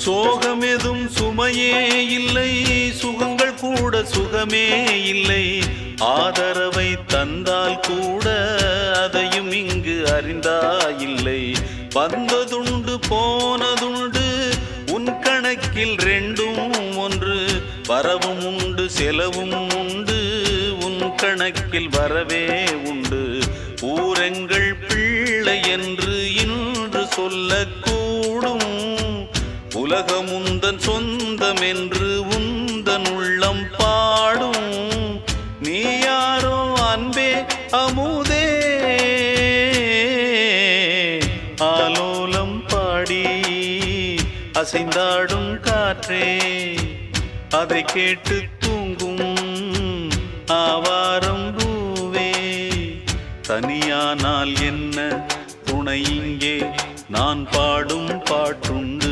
சோகமெதும் சுமையே இல்லை, சுகங்கள் கூட சுகமே இல்லை. ஆதரவை தந்தால் கூட அதையும் இங்கு அறிந்தாயில்லை. வந்ததுண்டு போனதுண்டு உன் கணக்கில் ரெண்டும் ஒன்று. வரவும் உண்டு செலவும் உண்டு, உன் கணக்கில் வரவே உண்டு. ஊரெங்கள் பிள்ளை என்று இன்று சொல்லக்கூடும். உலகம் உந்தன் சொந்தம் என்று உந்தன் உள்ளம் பாடும். நீ யாரோ அன்பே அமுதே, ஆலோலம் பாடி அசைந்தாடும் காற்றே, அதை கேட்டு தூங்கும் ஆவாரம் பூவே. தனியானால் என்ன துணை இங்கே, நான் பாடும் பாட்டுண்டு.